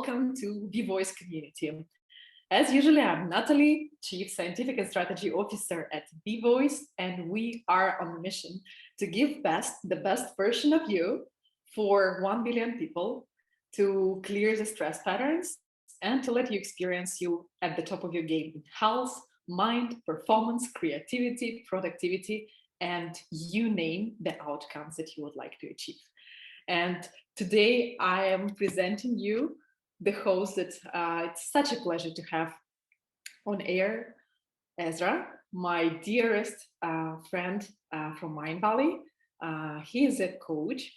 welcome to WeVoice community. As usually, I'm Natalie, Chief Scientific and Strategy Officer at WeVoice, and we are on a mission to give the best version of you for 1 billion people, to clear the stress patterns and to let you experience you at the top of your game in health, mind, performance, creativity, productivity, and you name the outcomes that you would like to achieve. And today I am presenting you the host that it's such a pleasure to have on air, Ezra, my dearest friend from Mindvalley. He is a coach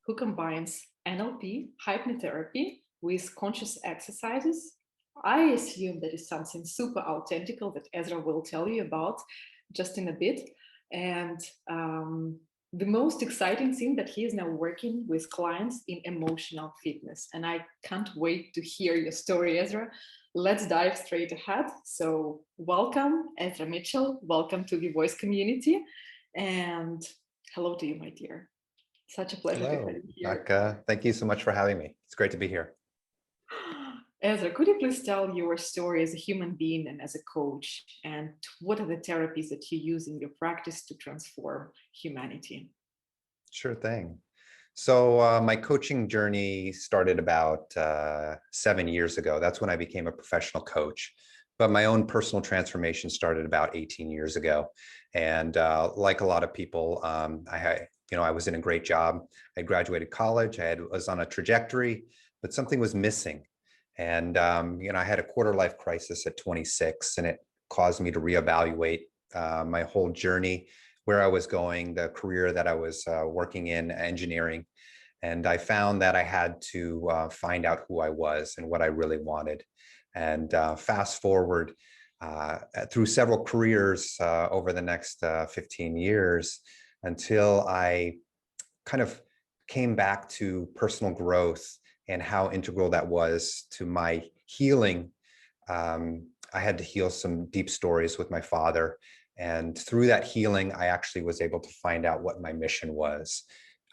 who combines NLP Hypnotherapy with conscious exercises. I assume that is something super authentical that Ezra will tell you about just in a bit. And the most exciting thing that he is now working with clients in emotional fitness. And I can't wait to hear your story, Ezra. Let's dive straight ahead. So welcome, Ezra Mitchell. Welcome to the Voice community. And hello to you, my dear. Such a pleasure to have you here. Naka, thank you so much for having me. It's great to be here. Ezra, could you please tell your story as a human being and as a coach, and what are the therapies that you use in your practice to transform humanity? Sure thing. So my coaching journey started about 7 years ago. That's when I became a professional coach. But my own personal transformation started about 18 years ago. And like a lot of people, I was in a great job. I graduated college. was on a trajectory, but something was missing. And, I had a quarter life crisis at 26, and it caused me to reevaluate my whole journey, where I was going, the career that I was working in, engineering. And I found that I had to find out who I was and what I really wanted. And fast forward through several careers over the next 15 years until I kind of came back to personal growth and how integral that was to my healing. I had to heal some deep stories with my father. And through that healing, I actually was able to find out what my mission was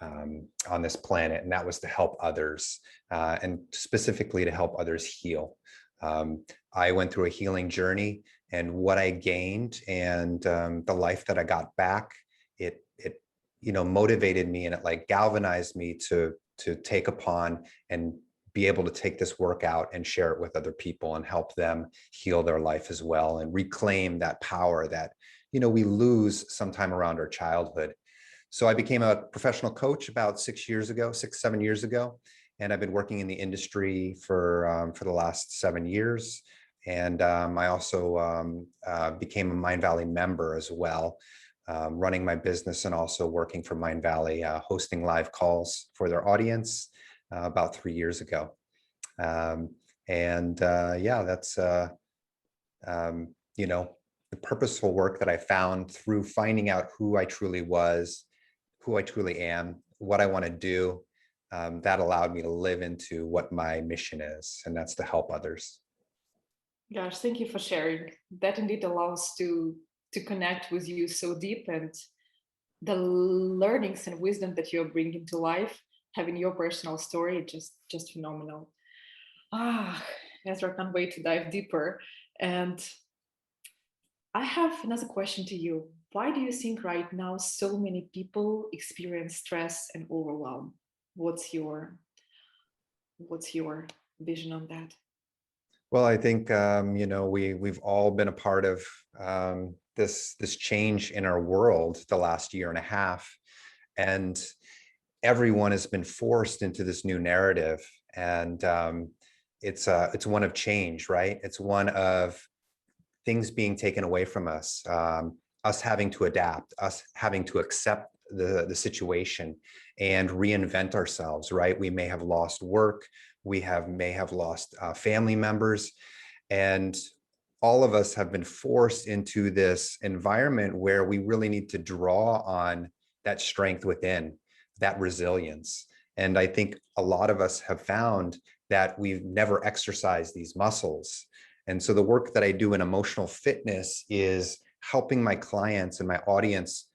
on this planet. And that was to help others, and specifically to help others heal. I went through a healing journey, and what I gained and the life that I got back, it motivated me, and it like galvanized me to take upon and be able to take this work out and share it with other people and help them heal their life as well and reclaim that power that, we lose sometime around our childhood. So I became a professional coach about 7 years ago. And I've been working in the industry for the last 7 years. And I also became a Mindvalley member as well, running my business and also working for Mindvalley, hosting live calls for their audience about 3 years ago. That's, the purposeful work that I found through finding out who I truly was, who I truly am, what I want to do. That allowed me to live into what my mission is, and that's to help others. Gosh, thank you for sharing. That indeed allows to connect with you so deep, and the learnings and wisdom that you're bringing to life, having your personal story, just phenomenal. Ezra, I can't wait to dive deeper. And I have another question to you. Why do you think right now so many people experience stress and overwhelm? What's your vision on that? Well, I think we've all been a part of this change in our world the last year and a half, and everyone has been forced into this new narrative, and it's one of change, right? It's one of things being taken away from us, us having to adapt, us having to accept the situation and reinvent ourselves, right? We may have lost work, may have lost family members, and all of us have been forced into this environment where we really need to draw on that strength within, that resilience. And I think a lot of us have found that we've never exercised these muscles. And so the work that I do in emotional fitness is helping my clients and my audience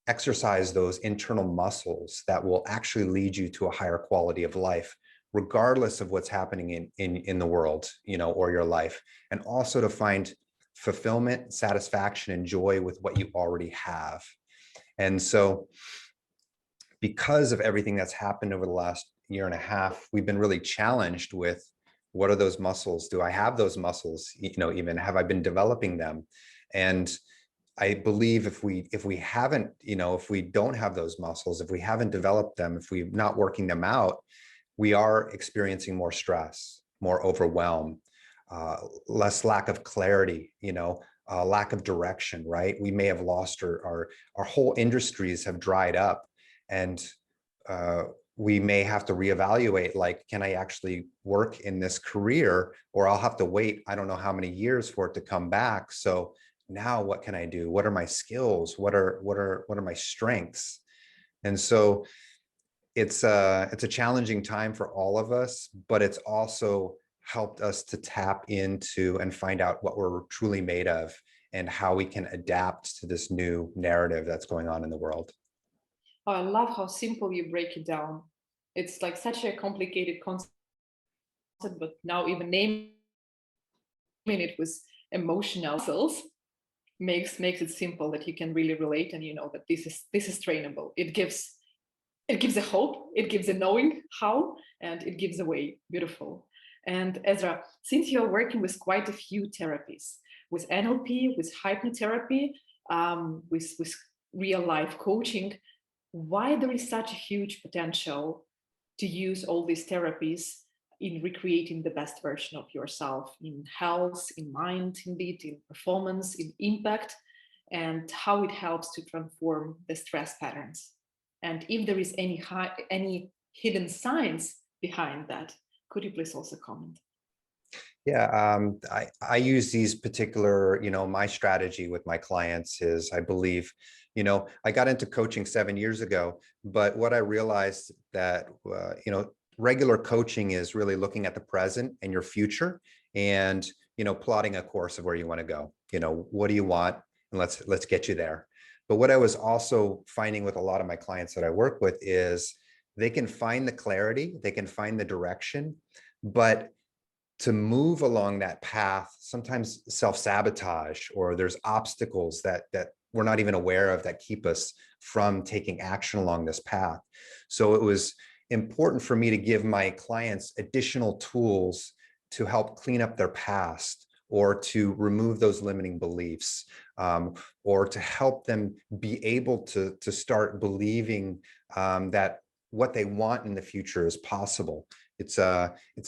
exercise those internal muscles that will actually lead you to a higher quality of life, regardless of what's happening in the world, or your life, and also to find fulfillment, satisfaction, and joy with what you already have. And so because of everything that's happened over the last year and a half, we've been really challenged with, what are those muscles? Do I have those muscles? Even have I been developing them? And I believe if we haven't, if we don't have those muscles, if we haven't developed them, if we're not working them out, we are experiencing more stress, more overwhelm, less lack of clarity, lack of direction, right? We may have lost our whole industries have dried up, and we may have to reevaluate, like, can I actually work in this career, or I'll have to wait, I don't know how many years for it to come back. So now what can I do? What are my skills? What are my strengths? And so it's a challenging time for all of us, but it's also helped us to tap into and find out what we're truly made of and how we can adapt to this new narrative that's going on in the world. Oh, I love how simple you break it down. It's like such a complicated concept, but now even naming it with emotional cells makes it simple, that you can really relate, and that this is trainable. It gives a hope, it gives a knowing how, and it gives a way. Beautiful. And Ezra, since you're working with quite a few therapies, with NLP, with hypnotherapy, with real life coaching, why there is such a huge potential to use all these therapies in recreating the best version of yourself, in health, in mind, indeed, in performance, in impact, and how it helps to transform the stress patterns? And if there is any hidden science behind that, could you please also comment? Yeah, I use these particular, my strategy with my clients is, I believe, I got into coaching 7 years ago, but what I realized that, regular coaching is really looking at the present and your future, and, plotting a course of where you want to go. What do you want? And let's get you there. But what I was also finding with a lot of my clients that I work with is they can find the clarity, they can find the direction, but to move along that path, sometimes self-sabotage, or there's obstacles that we're not even aware of that keep us from taking action along this path. So it was important for me to give my clients additional tools to help clean up their past, or to remove those limiting beliefs, or to help them be able to start believing that what they want in the future is possible. It's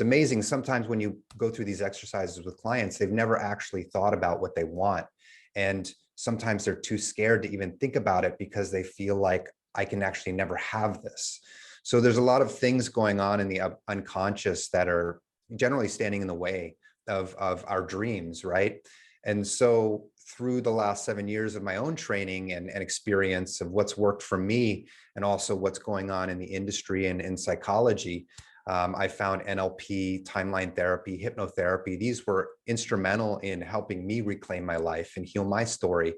amazing. Sometimes when you go through these exercises with clients, they've never actually thought about what they want. And sometimes they're too scared to even think about it because they feel like, I can actually never have this. So there's a lot of things going on in the unconscious that are generally standing in the way of our dreams, right? And so through the last 7 years of my own training and experience of what's worked for me, and also what's going on in the industry and in psychology, I found NLP, timeline therapy, hypnotherapy. These were instrumental in helping me reclaim my life and heal my story.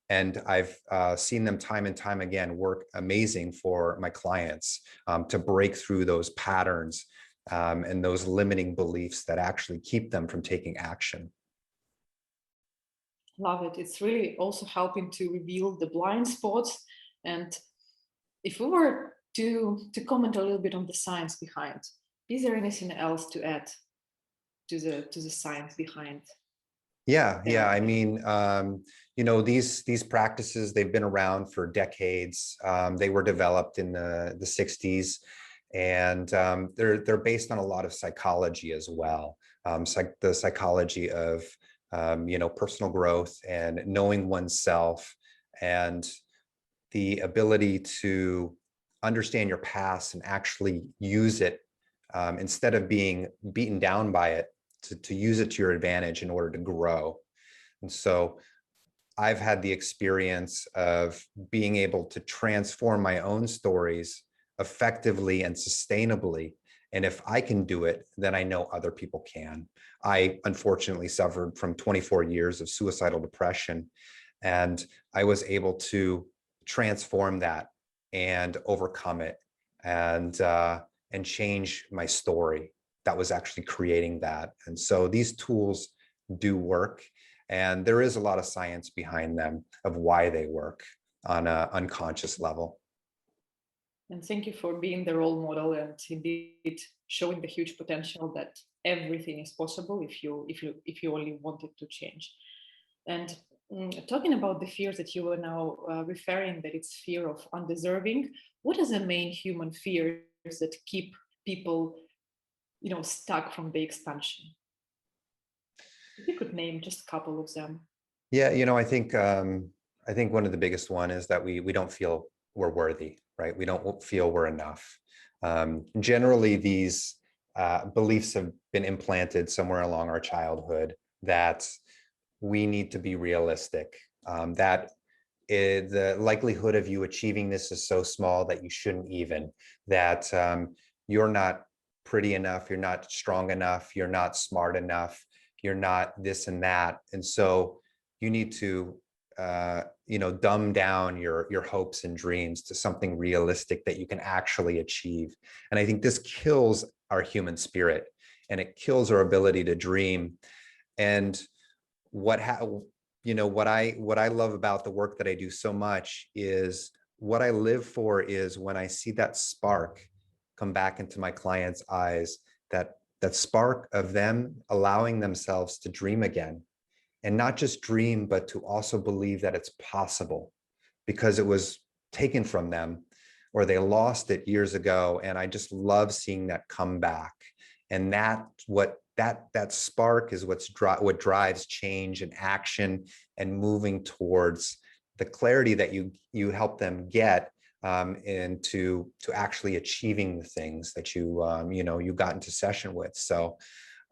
And I've seen them time and time again work amazing for my clients, to break through those patterns and those limiting beliefs that actually keep them from taking action. Love it. It's really also helping to reveal the blind spots. And if we were to comment a little bit on the science behind, is there anything else to add to the science behind? Yeah. I mean, these practices, they've been around for decades. They were developed in the 60s, and they're based on a lot of psychology as well. The psychology of personal growth and knowing oneself, and the ability to understand your past and actually use it, instead of being beaten down by it, to use it to your advantage in order to grow. And so I've had the experience of being able to transform my own stories effectively and sustainably. And if I can do it, then I know other people can. I unfortunately suffered from 24 years of suicidal depression, and I was able to transform that and overcome it. And and change my story that was actually creating that. And so these tools do work, and there is a lot of science behind them of why they work on an unconscious level. And thank you for being the role model and indeed showing the huge potential that everything is possible if you only want it to change. And talking about the fears that you are now referring, that it's fear of undeserving, what are the main human fears that keep people, stuck from the expansion? If you could name just a couple of them. Yeah, I think one of the biggest one is that we don't feel we're worthy, right? We don't feel we're enough. Generally, these beliefs have been implanted somewhere along our childhood that we need to be realistic, that the likelihood of you achieving this is so small that you shouldn't even, that you're not pretty enough, you're not strong enough, you're not smart enough, you're not this and that. And so you need to dumb down your hopes and dreams to something realistic that you can actually achieve. And I think this kills our human spirit, and it kills our ability to dream. And what I love about the work that I do so much is what I live for is when I see that spark come back into my clients' eyes, that spark of them allowing themselves to dream again. And not just dream, but to also believe that it's possible, because it was taken from them or they lost it years ago. And I just love seeing that come back. And that spark is what drives change and action and moving towards the clarity that you help them get into actually achieving the things that you got into session with. So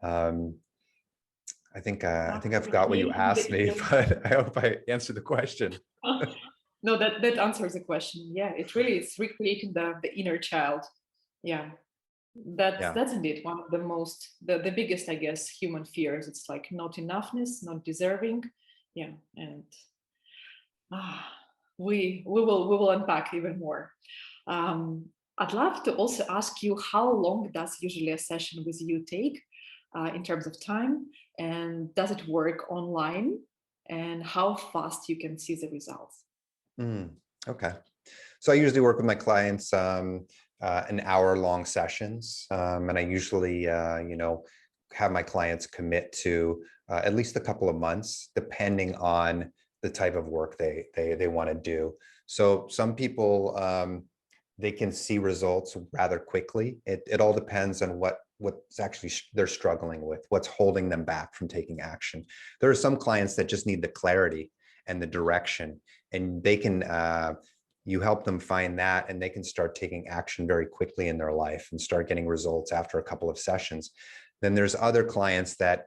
I think I've got what you asked me, but I hope I answered the question. No, that answers the question. Yeah, it's recreating the inner child. Yeah. That's indeed one of the biggest, I guess, human fears. It's like not enoughness, not deserving. Yeah. And we will unpack even more. I'd love to also ask you, how long does usually a session with you take in terms of time, and does it work online, and how fast you can see the results? Okay. So I usually work with my clients an hour-long sessions, and I usually have my clients commit to at least a couple of months, depending on the type of work they want to do. So some people they can see results rather quickly. It all depends on what's actually they're struggling with, what's holding them back from taking action. There are some clients that just need the clarity and the direction, and they can you help them find that, and they can start taking action very quickly in their life and start getting results after a couple of sessions. Then there's other clients that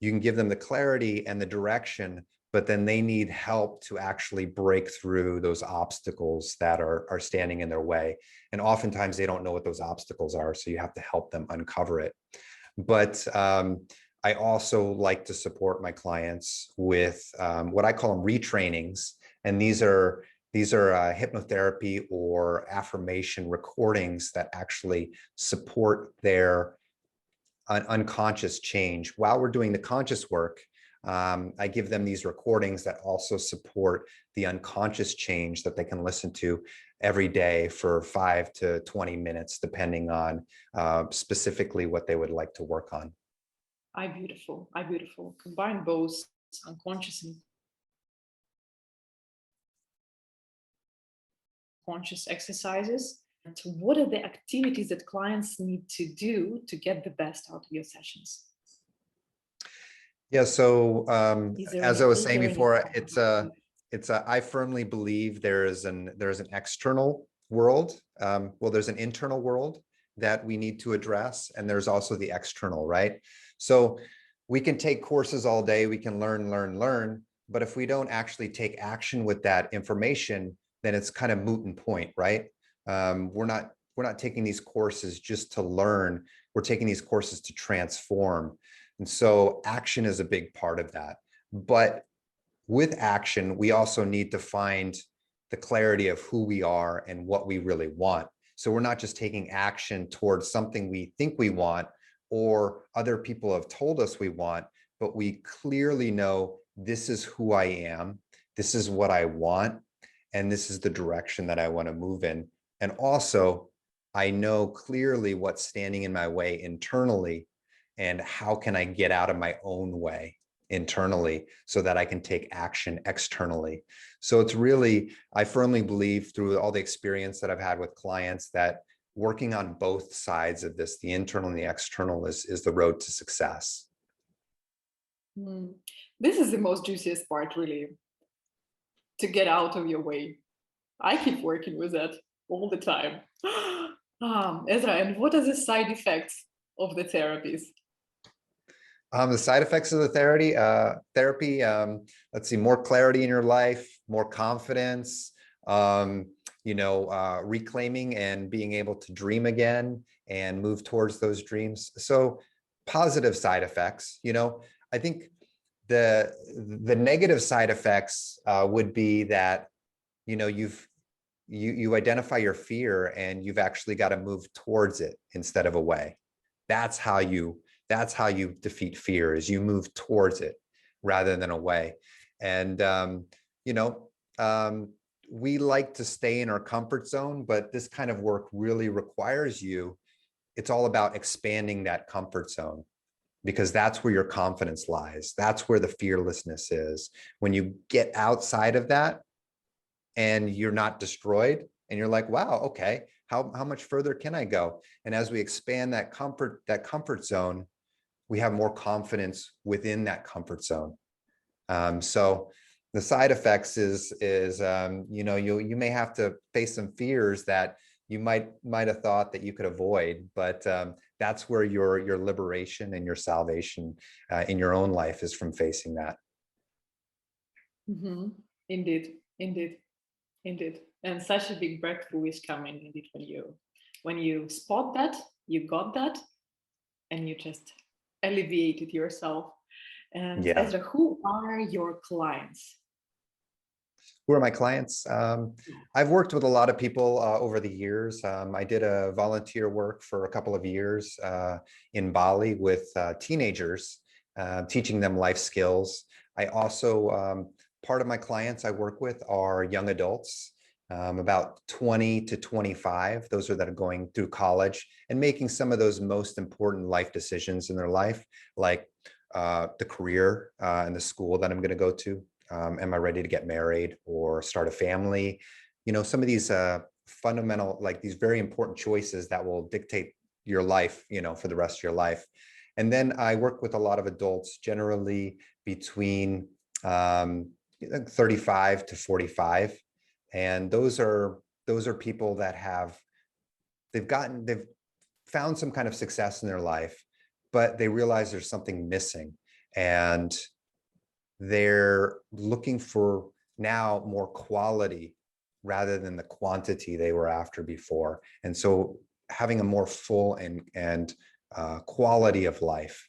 you can give them the clarity and the direction, but then they need help to actually break through those obstacles that are standing in their way. And oftentimes they don't know what those obstacles are, so you have to help them uncover it. But I also like to support my clients with what I call them retrainings. And these are hypnotherapy or affirmation recordings that actually support their unconscious change. While we're doing the conscious work, I give them these recordings that also support the unconscious change that they can listen to every day for 5 to 20 minutes, depending on specifically what they would like to work on. Beautiful. Combine both unconscious and conscious exercises. And what are the activities that clients need to do to get the best out of your sessions? Yeah, so as I was saying before, I firmly believe there's an external world. Well, there's an internal world that we need to address, and there's also the external, right? So we can take courses all day, we can learn, but if we don't actually take action with that information, then it's kind of moot and point, right? We're not taking these courses just to learn, we're taking these courses to transform. And so action is a big part of that. But with action, we also need to find the clarity of who we are and what we really want. So we're not just taking action towards something we think we want or other people have told us we want, but we clearly know this is who I am, this is what I want, and this is the direction that I want to move in. And also, I know clearly what's standing in my way internally and how can I get out of my own way internally so that I can take action externally. So it's really, I firmly believe through all the experience that I've had with clients that working on both sides of this, the internal and the external, is the road to success. This is the most juiciest part, really, to get out of your way. I keep working with that all the time. Ezra, and what are the side effects of the therapies? The side effects of the therapy, let's see, more clarity in your life, more confidence, reclaiming and being able to dream again and move towards those dreams. So positive side effects, I think the negative side effects would be that, you identify your fear and you've actually got to move towards it instead of away. That's how you defeat fear, is you move towards it rather than away. And we like to stay in our comfort zone, but this kind of work really requires it's all about expanding that comfort zone, because that's where your confidence lies. That's where the fearlessness is. When you get outside of that and you're not destroyed and you're like, wow, okay, how much further can I go? And as we expand that comfort zone, we have more confidence within that comfort zone. So the side effects is you may have to face some fears that you might have thought that you could avoid, but that's where your liberation and your salvation in your own life is, from facing that. Mm-hmm. Indeed. And such a big breakthrough is coming indeed when you spot that, you got that, and you just alleviated yourself. And Yeah. Ezra, who are your clients? Who are my clients? I've worked with a lot of people over the years. I did a volunteer work for a couple of years in Bali with teenagers, teaching them life skills. I also, part of my clients I work with are young adults, about 20 to 25. Those are that are going through college and making some of those most important life decisions in their life, like the career and the school that I'm going to go to. Am I ready to get married or start a family? Some of these fundamental, like these very important choices that will dictate your life, for the rest of your life. And then I work with a lot of adults, generally between 35 to 45. And those are people that they've found some kind of success in their life, but they realize there's something missing. And they're looking for now more quality rather than the quantity they were after before. And so having a more full and quality of life,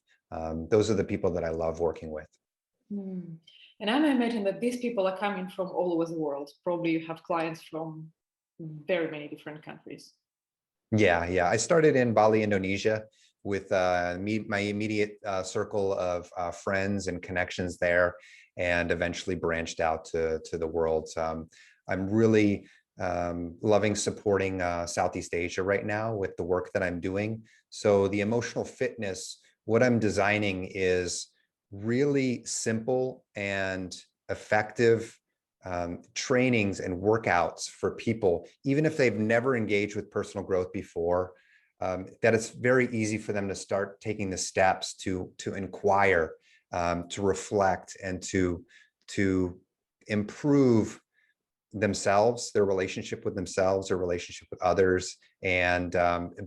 those are the people that I love working with. And I imagine that these people are coming from all over the world. Probably you have clients from very many different countries. Yeah. I started in Bali, Indonesia, with my immediate circle of friends and connections there, and eventually branched out to the world. I'm really loving supporting Southeast Asia right now with the work that I'm doing. So the emotional fitness, what I'm designing is really simple and effective trainings and workouts for people, even if they've never engaged with personal growth before, that it's very easy for them to start taking the steps to inquire, to reflect, and to improve themselves, their relationship with themselves, their relationship with others, and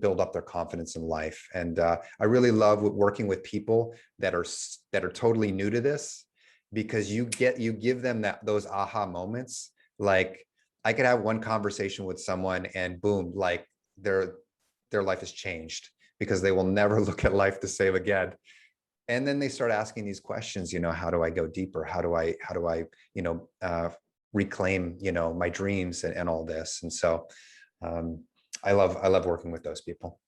build up their confidence in life. And I really love working with people that are totally new to this, because you give them those aha moments. Like, I could have one conversation with someone and boom, like their life has changed, because they will never look at life the same again. And then they start asking these questions, how do I go deeper? How do I reclaim, my dreams and all this. And so I love working with those people.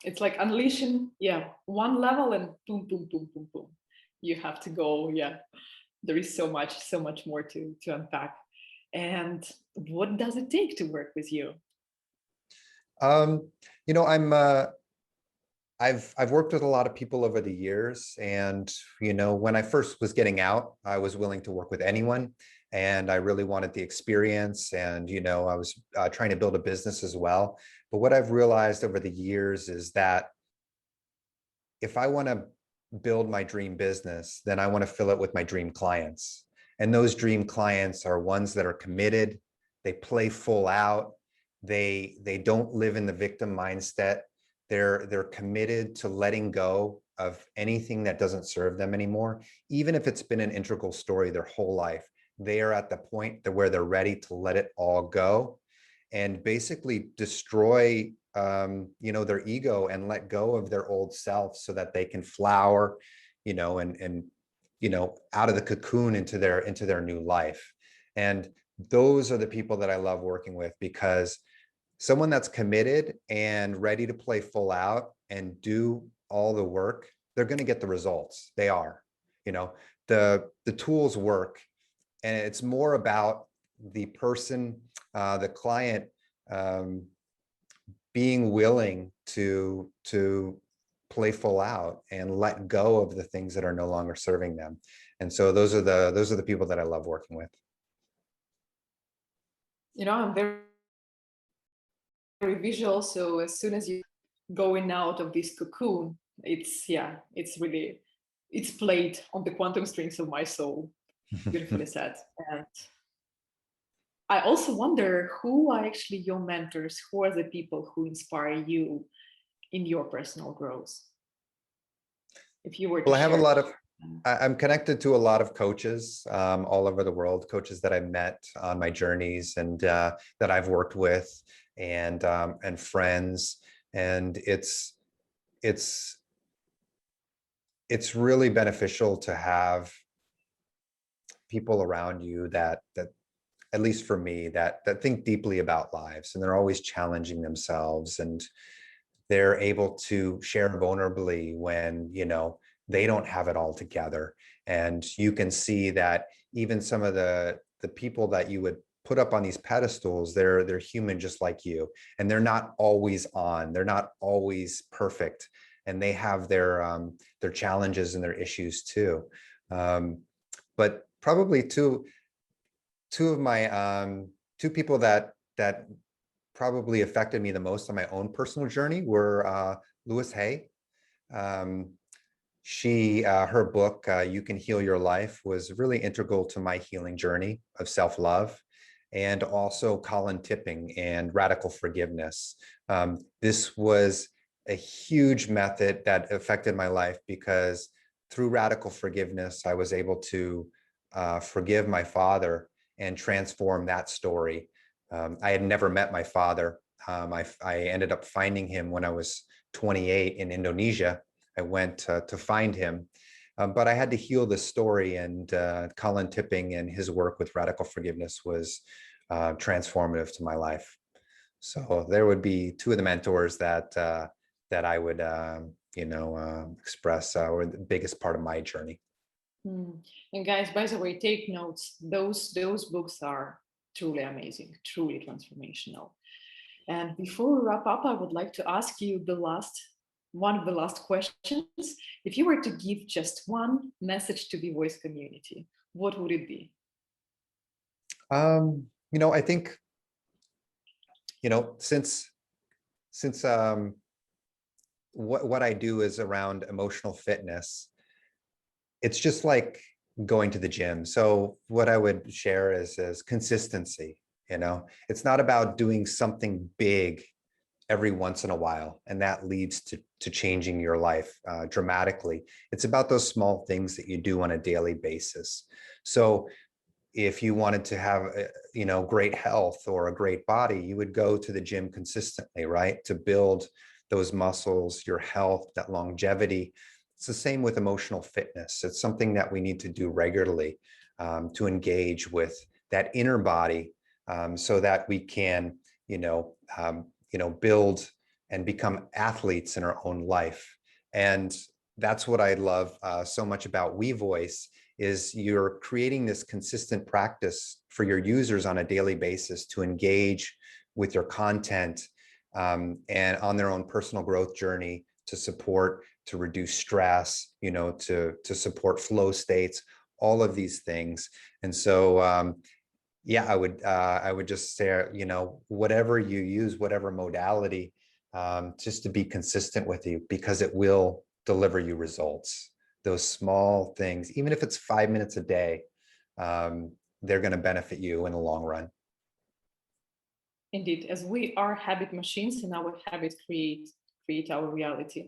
It's like unleashing, yeah, one level and boom, boom, boom, boom, boom. You have to go, yeah. There is so much more to unpack. And what does it take to work with you? You know, I've worked with a lot of people over the years, and you know, when I first was getting out, I was willing to work with anyone, and I really wanted the experience, and you know, I was trying to build a business as well. But what I've realized over the years is that if I want to build my dream business, then I want to fill it with my dream clients. And those dream clients are ones that are committed, they play full out, they don't live in the victim mindset. They're committed to letting go of anything that doesn't serve them anymore, even if it's been an integral story their whole life. They are at the point where they're ready to let it all go and basically destroy you know, their ego and let go of their old self so that they can flower, you know, and you know, out of the cocoon into their new life. And those are the people that I love working with, because someone that's committed and ready to play full out and do all the work, they're going to get the results. They are, you know, the tools work, and it's more about the person, the client, um, being willing to play full out and let go of the things that are no longer serving them. And so those are the people that I love working with. You know, I'm very visual. So as soon as you going out of this cocoon, it's, yeah, it's really, it's played on the quantum strings of my soul. Beautifully said. And I also wonder, who are actually your mentors? Who are the people who inspire you in your personal growth? If you were to Well, I have a share. lot of, I'm connected to a lot of coaches all over the world, coaches that I met on my journeys and that I've worked with, and friends. And it's really beneficial to have people around you that at least for me, that think deeply about lives, and they're always challenging themselves, and they're able to share vulnerably when, you know, they don't have it all together. And you can see that even some of the people that you would put up on these pedestals, they're human just like you, and they're not always on, they're not always perfect, and they have their challenges and their issues too. But probably two of my two people that probably affected me the most on my own personal journey were Louise Hay. Her book, You Can Heal Your Life, was really integral to my healing journey of self-love. And also Colin Tipping and Radical Forgiveness. This was a huge method that affected my life, because through Radical Forgiveness, I was able to forgive my father and transform that story. I had never met my father. I ended up finding him when I was 28 in Indonesia. I went to find him, but I had to heal this story, and Colin Tipping and his work with Radical Forgiveness was transformative to my life. So there would be two of the mentors that I would express were the biggest part of my journey. And guys, by the way, take notes. Those books are truly amazing, truly transformational. And before we wrap up, I would like to ask you one of the last questions. If you were to give just one message to the Voice community, what would it be? You know, I think, you know, since what I do is around emotional fitness, it's just like going to the gym. So what I would share is consistency. You know, it's not about doing something big every once in a while, and that leads to changing your life dramatically. It's about those small things that you do on a daily basis. So if you wanted to have you know, great health or a great body, you would go to the gym consistently, right, to build those muscles, your health, that longevity. It's the same with emotional fitness. It's something that we need to do regularly to engage with that inner body so that we can, build and become athletes in our own life. And that's what I love so much about WeVoice is you're creating this consistent practice for your users on a daily basis to engage with your content and on their own personal growth journey to support, to reduce stress, to support flow states, all of these things. And so, yeah, I would just say, whatever you use, whatever modality, just to be consistent with you, because it will deliver you results. Those small things, even if it's 5 minutes a day, they're going to benefit you in the long run. Indeed, as we are habit machines and our habits create our reality.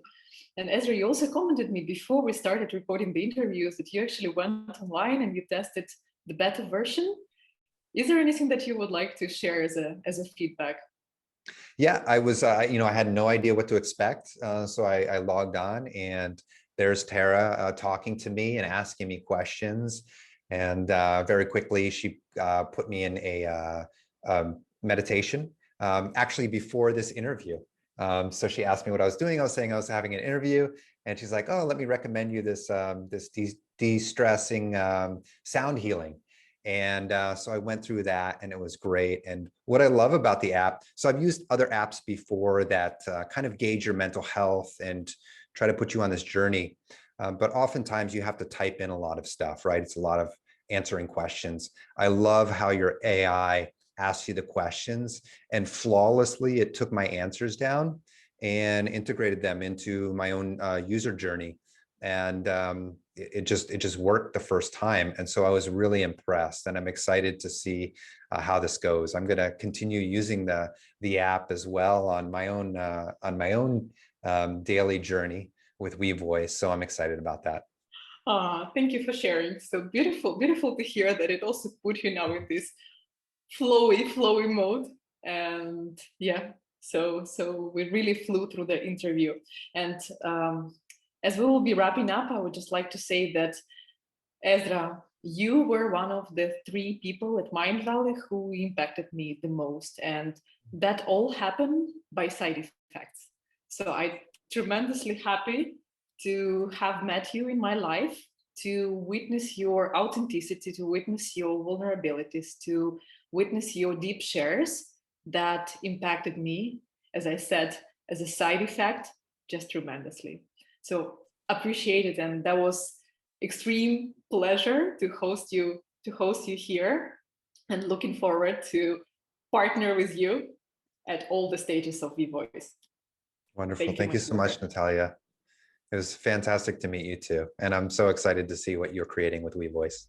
And Ezra, you also commented me before we started recording the interviews that you actually went online and you tested the beta version. Is there anything that you would like to share as a feedback? Yeah, I was, I had no idea what to expect. So I logged on and there's Tara talking to me and asking me questions. And very quickly, she put me in a meditation, actually before this interview. So she asked me what I was doing. I was saying I was having an interview, and she's like, "Oh, let me recommend you this this de-stressing sound healing." And so I went through that, and it was great. And what I love about the app, so I've used other apps before that kind of gauge your mental health and try to put you on this journey. But oftentimes you have to type in a lot of stuff, right? It's a lot of answering questions. I love how your AI asks you the questions, and flawlessly it took my answers down and integrated them into my own user journey. And it just worked the first time. And so I was really impressed, and I'm excited to see how this goes. I'm going to continue using the app as well on my own daily journey with WeVoice. So I'm excited about that. Thank you for sharing. So beautiful to hear that it also put you now in this flowy mode. And yeah, so we really flew through the interview. And as we will be wrapping up, I would just like to say that, Ezra, you were one of the 3 people at Mindvalley who impacted me the most. And that all happened by side effects. So I'm tremendously happy to have met you in my life, to witness your authenticity, to witness your vulnerabilities, to witness your deep shares that impacted me, as I said, as a side effect, just tremendously. So appreciate it. And that was extreme pleasure to host you here, and looking forward to partner with you at all the stages of WeVoice. Wonderful. Thank you so much, Natalia. It was fantastic to meet you too. And I'm so excited to see what you're creating with WeVoice.